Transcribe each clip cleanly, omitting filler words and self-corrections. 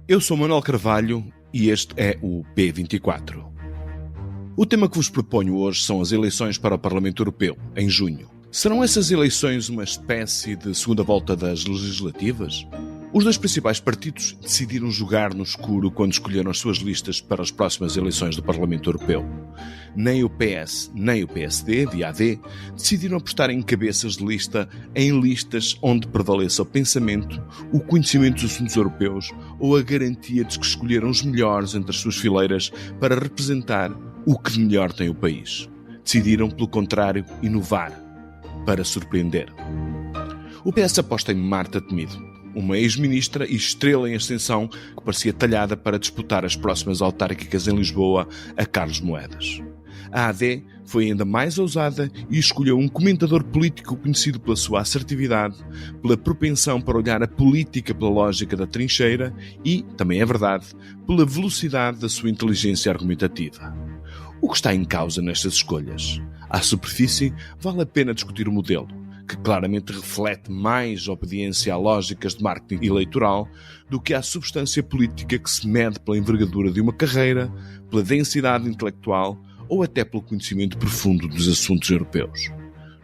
Eu sou Manuel Carvalho e este é o P24. O tema que vos proponho hoje são as eleições para o Parlamento Europeu, em junho. Serão essas eleições uma espécie de segunda volta das legislativas? Os dois principais partidos decidiram jogar no escuro quando escolheram as suas listas para as próximas eleições do Parlamento Europeu. Nem o PS nem o PSD, via AD, decidiram apostar em cabeças de lista em listas onde prevaleça o pensamento, o conhecimento dos assuntos europeus ou a garantia de que escolheram os melhores entre as suas fileiras para representar o que de melhor tem o país. Decidiram, pelo contrário, inovar, para surpreender. O PS aposta em Marta Temido, uma ex-ministra e estrela em ascensão que parecia talhada para disputar as próximas autárquicas em Lisboa a Carlos Moedas. A AD foi ainda mais ousada e escolheu um comentador político conhecido pela sua assertividade, pela propensão para olhar a política pela lógica da trincheira e, também é verdade, pela velocidade da sua inteligência argumentativa. O que está em causa nestas escolhas? À superfície, vale a pena discutir o modelo, que claramente reflete mais obediência a lógicas de marketing eleitoral do que à substância política que se mede pela envergadura de uma carreira, pela densidade intelectual ou até pelo conhecimento profundo dos assuntos europeus.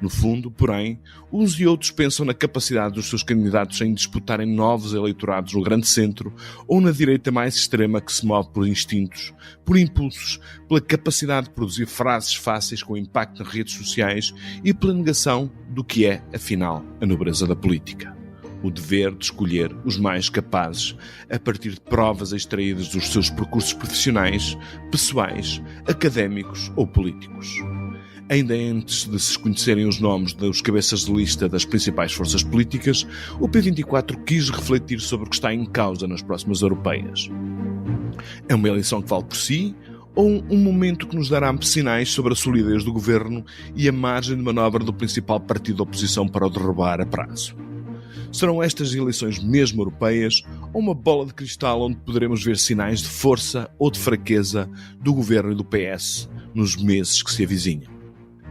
No fundo, porém, uns e outros pensam na capacidade dos seus candidatos em disputarem novos eleitorados no grande centro ou na direita mais extrema que se move por instintos, por impulsos, pela capacidade de produzir frases fáceis com impacto nas redes sociais e pela negação do que é, afinal, a nobreza da política. O dever de escolher os mais capazes a partir de provas extraídas dos seus percursos profissionais, pessoais, académicos ou políticos. Ainda antes de se conhecerem os nomes dos cabeças de lista das principais forças políticas, o P24 quis refletir sobre o que está em causa nas próximas europeias. É uma eleição que vale por si ou um momento que nos dará sinais sobre a solidez do governo e a margem de manobra do principal partido da oposição para o derrubar a prazo? Serão estas eleições mesmo europeias ou uma bola de cristal onde poderemos ver sinais de força ou de fraqueza do governo e do PS nos meses que se avizinham?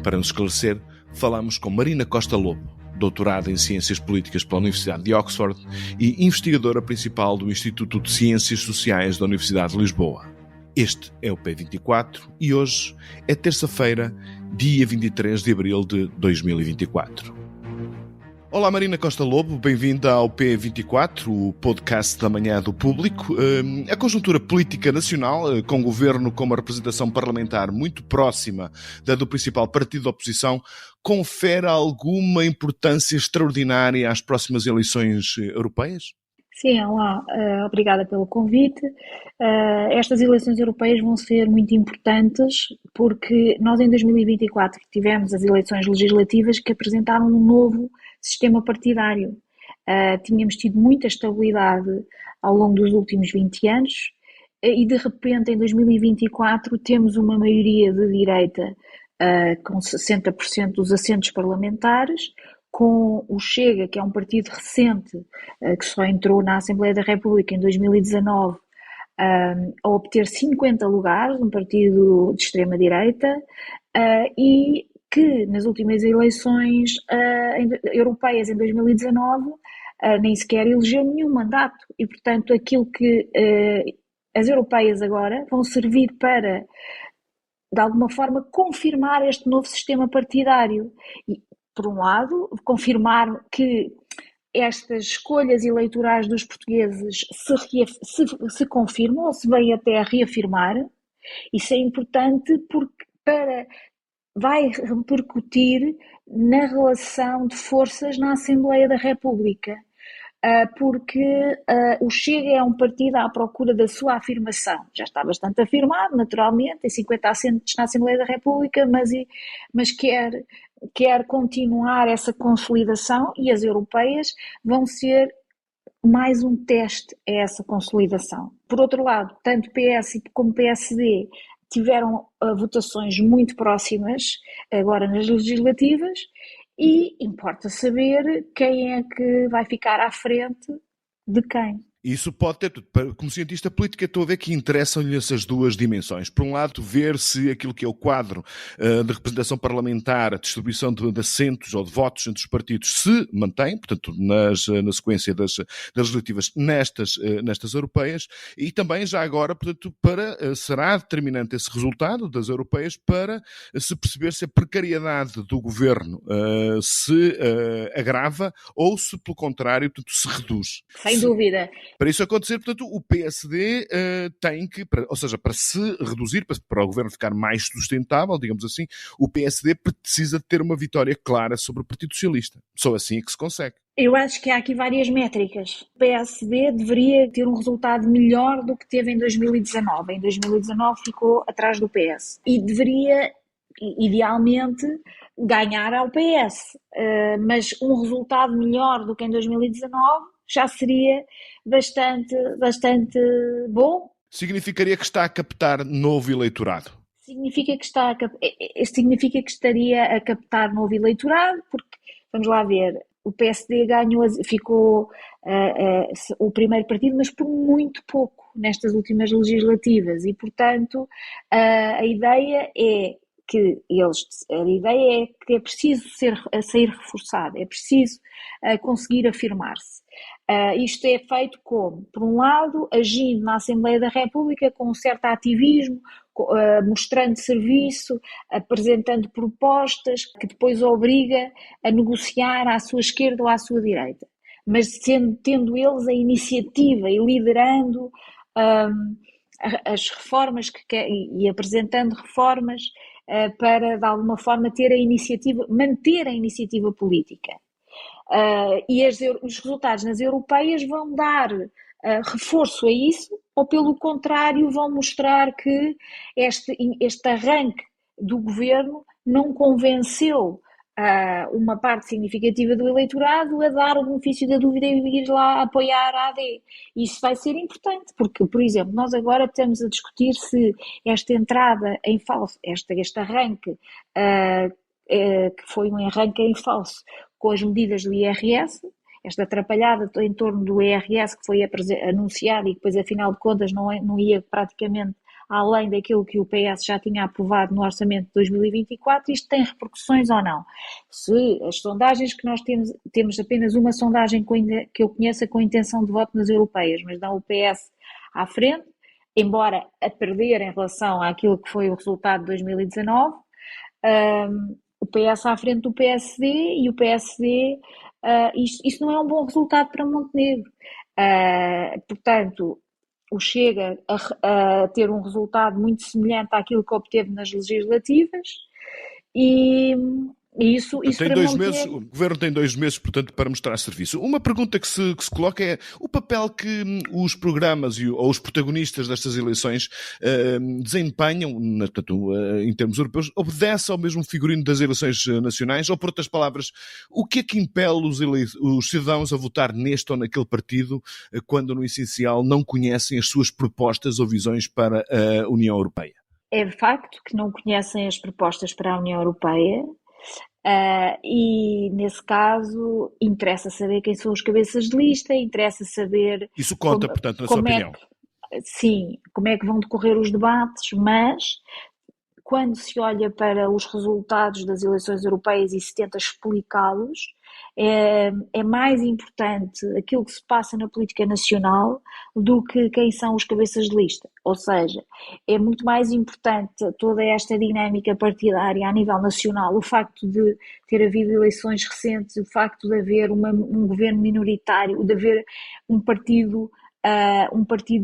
Para nos esclarecer, falamos com Marina Costa Lobo, doutorada em Ciências Políticas pela Universidade de Oxford e investigadora principal do Instituto de Ciências Sociais da Universidade de Lisboa. Este é o P24 e hoje é terça-feira, dia 23 de abril de 2024. Olá Marina Costa Lobo, bem-vinda ao P24, o podcast da manhã do público. A conjuntura política nacional, com o governo com uma representação parlamentar muito próxima da do principal partido da oposição, confere alguma importância extraordinária às próximas eleições europeias? Sim, olá, obrigada pelo convite. Estas eleições europeias vão ser muito importantes porque nós em 2024 tivemos as eleições legislativas que apresentaram um novo sistema partidário. Tínhamos tido muita estabilidade ao longo dos últimos 20 anos e de repente em 2024 temos uma maioria de direita com 60% dos assentos parlamentares, com o Chega, que é um partido recente, que só entrou na Assembleia da República em 2019, a obter 50 lugares, um partido de extrema-direita, e que nas últimas eleições europeias em 2019 nem sequer elegeu nenhum mandato. E, portanto, aquilo que as europeias agora vão servir para, de alguma forma, confirmar este novo sistema partidário. E, por um lado, confirmar que estas escolhas eleitorais dos portugueses se confirmam ou se vêm até a reafirmar. Isso é importante porque vai repercutir na relação de forças na Assembleia da República, porque o Chega é um partido à procura da sua afirmação. Já está bastante afirmado, naturalmente, tem 50 assentos na Assembleia da República, mas quer continuar essa consolidação e as europeias vão ser mais um teste a essa consolidação. Por outro lado, tanto PS como PSD tiveram votações muito próximas agora nas legislativas e importa saber quem é que vai ficar à frente de quem. Isso pode ter, como cientista político, estou a ver que interessam-lhe essas duas dimensões. Por um lado, ver se aquilo que é o quadro de representação parlamentar, a distribuição de assentos ou de votos entre os partidos se mantém, portanto, na sequência das legislativas nestas europeias, e também já agora, portanto, será determinante esse resultado das europeias para se perceber se a precariedade do governo se agrava ou se, pelo contrário, portanto, se reduz. Sem dúvida. Para isso acontecer, portanto, o PSD tem que, ou seja, para se reduzir, para o governo ficar mais sustentável, digamos assim, o PSD precisa de ter uma vitória clara sobre o Partido Socialista. Só assim é que se consegue. Eu acho que há aqui várias métricas. O PSD deveria ter um resultado melhor do que teve em 2019. Em 2019 ficou atrás do PS. E deveria, idealmente, ganhar ao PS. Mas um resultado melhor do que em 2019 já seria bastante bom. Significaria que está a captar novo eleitorado? Significa que estaria a captar novo eleitorado, porque, vamos lá ver, o PSD ficou o primeiro partido, mas por muito pouco nestas últimas legislativas e, portanto, a ideia é que é preciso sair reforçado, é preciso conseguir afirmar-se. Isto é feito como? Por um lado, agindo na Assembleia da República com um certo ativismo, mostrando serviço, apresentando propostas que depois obriga a negociar à sua esquerda ou à sua direita, mas tendo eles a iniciativa e liderando as reformas e apresentando reformas para de alguma forma manter a iniciativa política. E os resultados nas europeias vão dar reforço a isso, ou pelo contrário vão mostrar que este arranque do governo não convenceu uma parte significativa do eleitorado a dar o benefício da dúvida e ir lá apoiar a AD. Isso vai ser importante, porque, por exemplo, nós agora estamos a discutir se esta entrada em falso, este arranque, que foi um arranque em falso, com as medidas do IRS, esta atrapalhada em torno do IRS que foi anunciado e que depois, afinal de contas, não ia praticamente além daquilo que o PS já tinha aprovado no orçamento de 2024, isto tem repercussões ou não? Se as sondagens que nós temos apenas uma sondagem que eu conheça com intenção de voto nas europeias, mas dá o PS à frente, embora a perder em relação àquilo que foi o resultado de 2019, o PS à frente do PSD e o PSD, isso não é um bom resultado para Montenegro. Portanto, o Chega a ter um resultado muito semelhante àquilo que obteve nas legislativas e isso tem para 2 Montenegro... meses, o governo tem 2 meses, portanto, para mostrar serviço. Uma pergunta que se coloca é o papel que os programas ou os protagonistas destas eleições desempenham, portanto, em termos europeus, obedece ao mesmo figurino das eleições nacionais, ou, por outras palavras, o que é que impele os cidadãos a votar neste ou naquele partido quando, no essencial, não conhecem as suas propostas ou visões para a União Europeia? É de facto que não conhecem as propostas para a União Europeia. E nesse caso interessa saber quem são os cabeças de lista, interessa saber isso conta, portanto, na sua opinião. Sim, como é que vão decorrer os debates, mas quando se olha para os resultados das eleições europeias e se tenta explicá-los, é mais importante aquilo que se passa na política nacional do que quem são os cabeças de lista. Ou seja, é muito mais importante toda esta dinâmica partidária a nível nacional, o facto de ter havido eleições recentes, o facto de haver um governo minoritário, de haver um partido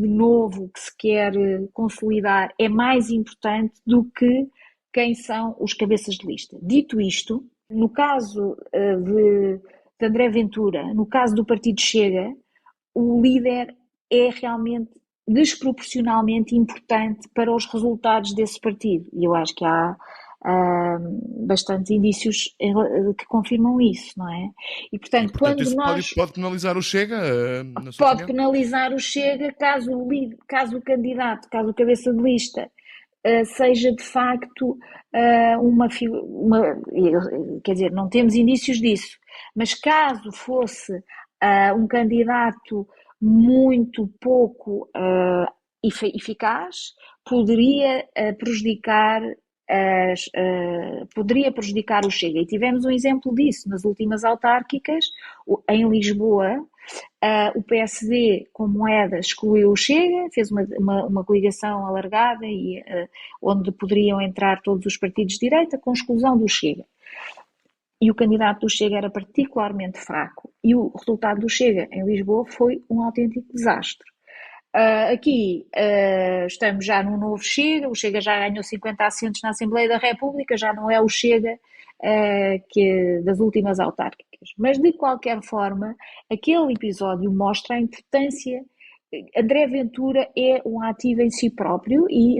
novo que se quer consolidar, é mais importante do que quem são os cabeças de lista. Dito isto, no caso de André Ventura, no caso do Partido Chega, o líder é realmente desproporcionalmente importante para os resultados desse partido. E eu acho que há bastantes indícios que confirmam isso, não é? E, portanto, quando isso pode penalizar o Chega? Pode penalizar o Chega caso o candidato, caso o cabeça de lista seja de facto quer dizer, não temos indícios disso, mas caso fosse um candidato muito pouco eficaz, poderia prejudicar poderia prejudicar o Chega. E tivemos um exemplo disso nas últimas autárquicas, em Lisboa. O PSD, com moeda, excluiu o Chega, fez uma coligação alargada e, onde poderiam entrar todos os partidos de direita, com exclusão do Chega. E o candidato do Chega era particularmente fraco. E o resultado do Chega em Lisboa foi um autêntico desastre. Aqui estamos já num novo Chega, o Chega já ganhou 50 assentos na Assembleia da República, já não é o Chega das últimas autárquicas. Mas, de qualquer forma, aquele episódio mostra a importância. André Ventura é um ativo em si próprio e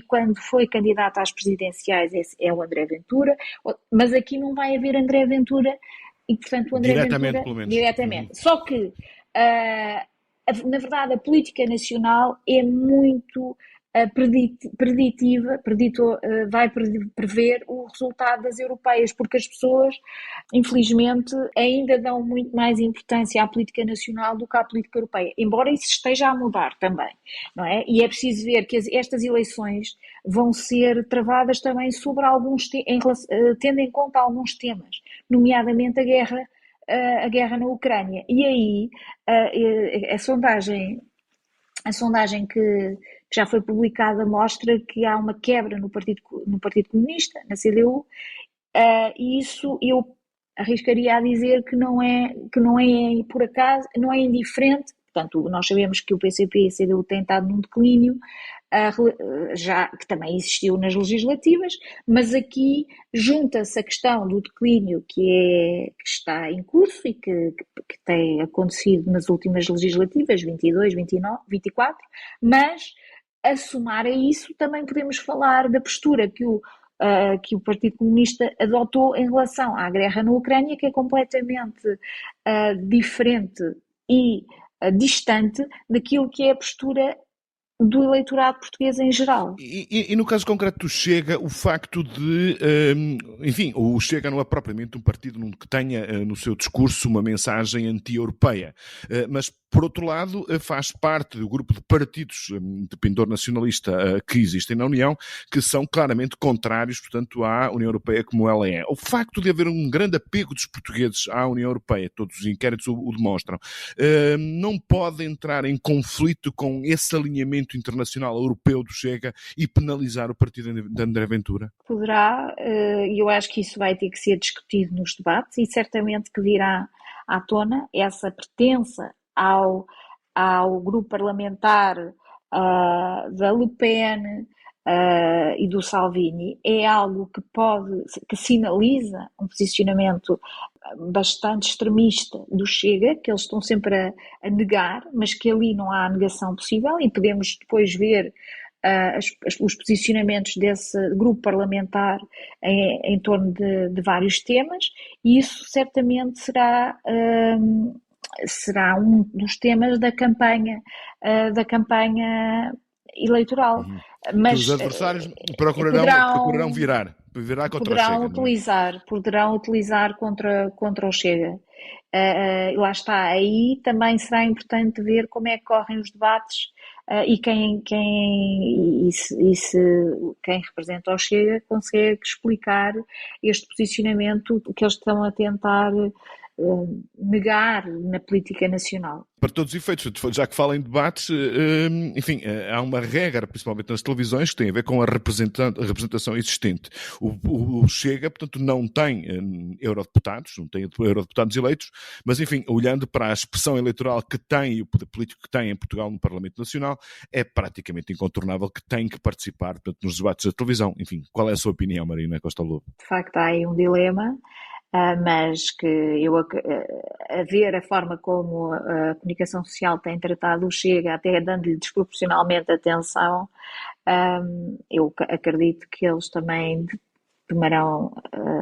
quando foi candidato às presidenciais é o André Ventura, mas aqui não vai haver André Ventura e, portanto, o André diretamente, Ventura pelo menos. diretamente. Só que na verdade, a política nacional é muito preditiva, vai prever o resultado das europeias, porque as pessoas, infelizmente, ainda dão muito mais importância à política nacional do que à política europeia, embora isso esteja a mudar também, não é? E é preciso ver que estas eleições vão ser travadas também sobre tendo em conta alguns temas, nomeadamente a guerra na Ucrânia. E aí a sondagem que já foi publicada mostra que há uma quebra no Partido Comunista, na CDU, e isso eu arriscaria a dizer que não é por acaso, não é indiferente. Portanto, nós sabemos que o PCP e a CDU têm estado num declínio, já que também existiu nas legislativas, mas aqui junta-se a questão do declínio que está em curso e que tem acontecido nas últimas legislativas, 22, 29, 24, mas a somar a isso também podemos falar da postura que o Partido Comunista adotou em relação à guerra na Ucrânia, que é completamente diferente e distante daquilo que é a postura do eleitorado português em geral. E no caso concreto do Chega, o facto de, enfim, o Chega não é propriamente um partido que tenha no seu discurso uma mensagem anti-europeia, mas por outro lado faz parte do grupo de partidos de pendor nacionalista que existem na União, que são claramente contrários, portanto, à União Europeia como ela é. O facto de haver um grande apego dos portugueses à União Europeia, todos os inquéritos o demonstram, não pode entrar em conflito com esse alinhamento internacional europeu do Chega e penalizar o partido de André Ventura? Poderá, e eu acho que isso vai ter que ser discutido nos debates e certamente que virá à tona essa pertença ao grupo parlamentar da Le Pen e do Salvini é algo que sinaliza um posicionamento bastante extremista do Chega, que eles estão sempre a negar, mas que ali não há negação possível e podemos depois ver os posicionamentos desse grupo parlamentar em torno de vários temas, e isso certamente será um dos temas da campanha eleitoral. Mas que os adversários procurarão virar contra o Chega. Poderão utilizar contra o Chega. Lá está, aí também será importante ver como é que correm os debates e quem representa o Chega consegue explicar este posicionamento que eles estão a tentar negar na política nacional. Para todos os efeitos, já que fala em debates, enfim, há uma regra, principalmente nas televisões, que tem a ver com a representação existente. O Chega, portanto, não tem eurodeputados, não tem eurodeputados eleitos, mas, enfim, olhando para a expressão eleitoral que tem e o poder político que tem em Portugal no Parlamento Nacional, é praticamente incontornável que tem que participar, portanto, nos debates da televisão. Enfim, qual é a sua opinião, Marina Costa Lobo? De facto, há aí um dilema. Mas que a ver a forma como a comunicação social tem tratado o Chega, até dando-lhe desproporcionalmente atenção, eu acredito que eles também tomarão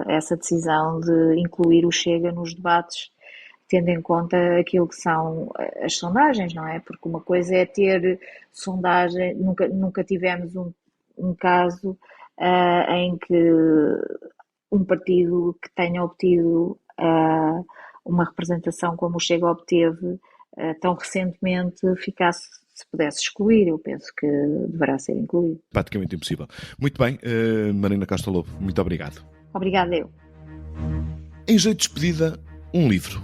essa decisão de incluir o Chega nos debates, tendo em conta aquilo que são as sondagens, não é? Porque uma coisa é ter sondagem, nunca tivemos um caso em que um partido que tenha obtido uma representação como o Chega obteve tão recentemente ficasse, se pudesse excluir. Eu penso que deverá ser incluído. Praticamente impossível. Muito bem, Marina Costa Lobo, muito obrigado. Obrigada eu. Em jeito de despedida, um livro.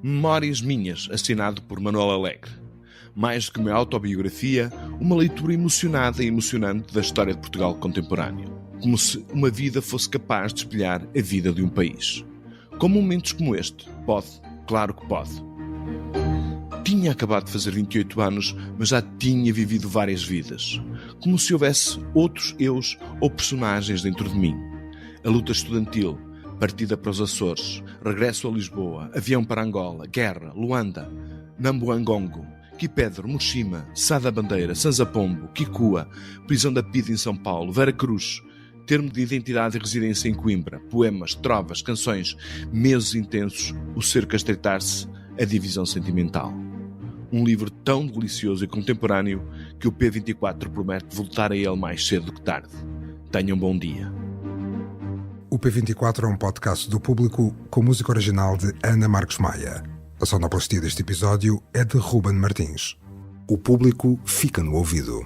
Memórias Minhas, assinado por Manuel Alegre. Mais do que uma autobiografia, uma leitura emocionada e emocionante da história de Portugal contemporâneo. Como se uma vida fosse capaz de espelhar a vida de um país. Como momentos como este, pode, claro que pode. Tinha acabado de fazer 28 anos, mas já tinha vivido várias vidas. Como se houvesse outros eus ou personagens dentro de mim. A luta estudantil, partida para os Açores, regresso a Lisboa, avião para Angola, guerra, Luanda, Nambuangongo, Quipedro, Mochima, Sá da Bandeira, Sanza Pombo, Kikua, prisão da PIDE em São Paulo, Vera Cruz, termo de identidade e residência em Coimbra, poemas, trovas, canções, meses intensos, o cerco a estreitar-se, a divisão sentimental. Um livro tão delicioso e contemporâneo que o P24 promete voltar a ele mais cedo do que tarde. Tenham um bom dia. O P24 é um podcast do Público com música original de Ana Marques Maia. A sonoplastia deste episódio é de Ruben Martins. O Público fica no ouvido.